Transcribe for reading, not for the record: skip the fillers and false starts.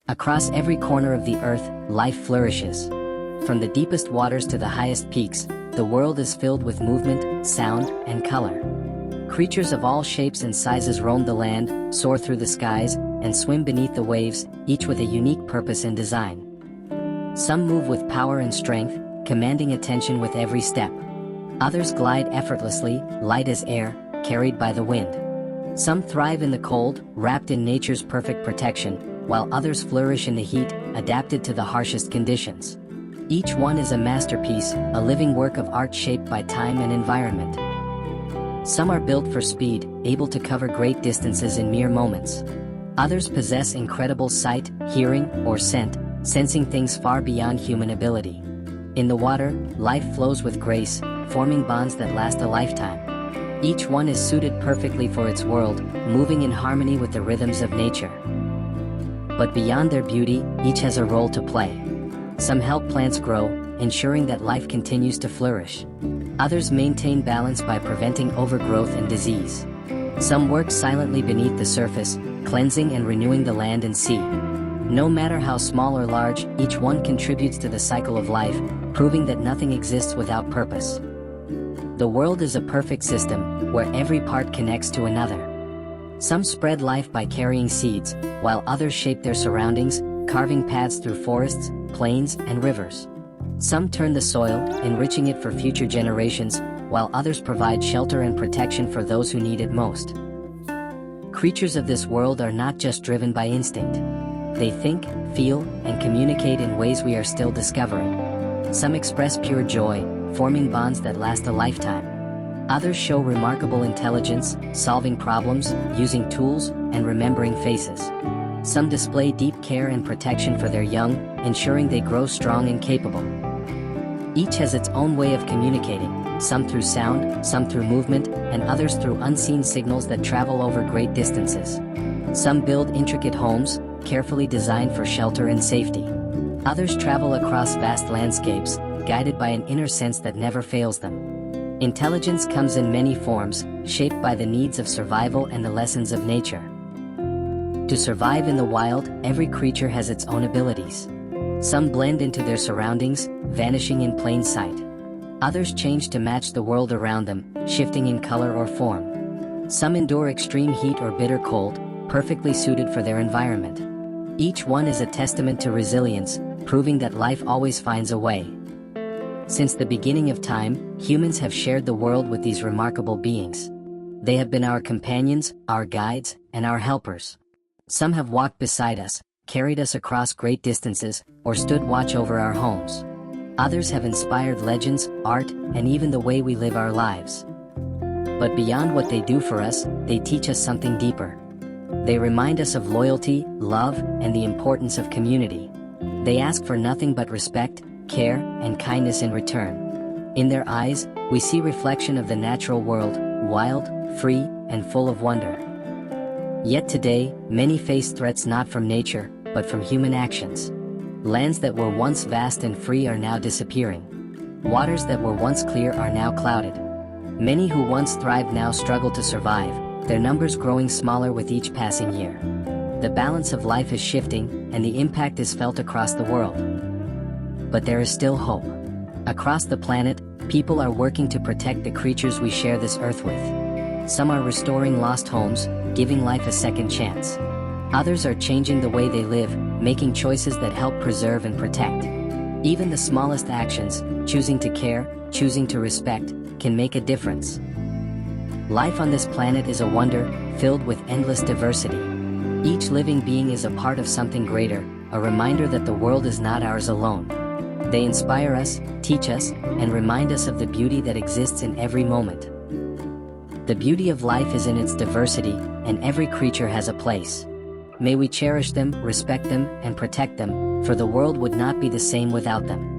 Across every corner of the earth, life flourishes. From the deepest waters to the highest peaks, the world is filled with movement, sound, and color. Creatures of all shapes and sizes roam the land, soar through the skies, and swim beneath the waves, each with a unique purpose and design. Some move with power and strength, commanding attention with every step. Others glide effortlessly, light as air, carried by the wind. Some thrive in the cold, wrapped in nature's perfect protection, while others flourish in the heat, adapted to the harshest conditions. Each one is a masterpiece, a living work of art shaped by time and environment. Some are built for speed, able to cover great distances in mere moments. Others possess incredible sight, hearing, or scent, sensing things far beyond human ability. In the water, life flows with grace, forming bonds that last a lifetime. Each one is suited perfectly for its world, moving in harmony with the rhythms of nature. But beyond their beauty, each has a role to play. Some help plants grow, ensuring that life continues to flourish. Others maintain balance by preventing overgrowth and disease. Some work silently beneath the surface, cleansing and renewing the land and sea. No matter how small or large, each one contributes to the cycle of life, proving that nothing exists without purpose. The world is a perfect system, where every part connects to another. Some spread life by carrying seeds, while others shape their surroundings, carving paths through forests, plains, and rivers. Some turn the soil, enriching it for future generations, while others provide shelter and protection for those who need it most. Creatures of this world are not just driven by instinct. They think, feel, and communicate in ways we are still discovering. Some express pure joy, forming bonds that last a lifetime. Others show remarkable intelligence, solving problems, using tools, and remembering faces. Some display deep care and protection for their young, ensuring they grow strong and capable. Each has its own way of communicating, some through sound, some through movement, and others through unseen signals that travel over great distances. Some build intricate homes, carefully designed for shelter and safety. Others travel across vast landscapes, guided by an inner sense that never fails them. Intelligence comes in many forms, shaped by the needs of survival and the lessons of nature. To survive in the wild, every creature has its own abilities. Some blend into their surroundings, vanishing in plain sight. Others change to match the world around them, shifting in color or form. Some endure extreme heat or bitter cold, perfectly suited for their environment. Each one is a testament to resilience, proving that life always finds a way. Since the beginning of time, humans have shared the world with these remarkable beings. They have been our companions, our guides, and our helpers. Some have walked beside us, carried us across great distances, or stood watch over our homes. Others have inspired legends, art, and even the way we live our lives. But beyond what they do for us, they teach us something deeper. They remind us of loyalty, love, and the importance of community. They ask for nothing but respect, care, and kindness in return. In their eyes, we see reflection of the natural world, wild, free, and full of wonder. Yet today, many face threats not from nature, but from human actions. Lands that were once vast and free are now disappearing. Waters that were once clear are now clouded. Many who once thrived now struggle to survive, their numbers growing smaller with each passing year. The balance of life is shifting, and the impact is felt across the world. But there is still hope. Across the planet, people are working to protect the creatures we share this earth with. Some are restoring lost homes, giving life a second chance. Others are changing the way they live, making choices that help preserve and protect. Even the smallest actions, choosing to care, choosing to respect, can make a difference. Life on this planet is a wonder, filled with endless diversity. Each living being is a part of something greater, a reminder that the world is not ours alone. They inspire us, teach us, and remind us of the beauty that exists in every moment. The beauty of life is in its diversity, and every creature has a place. May we cherish them, respect them, and protect them, for the world would not be the same without them.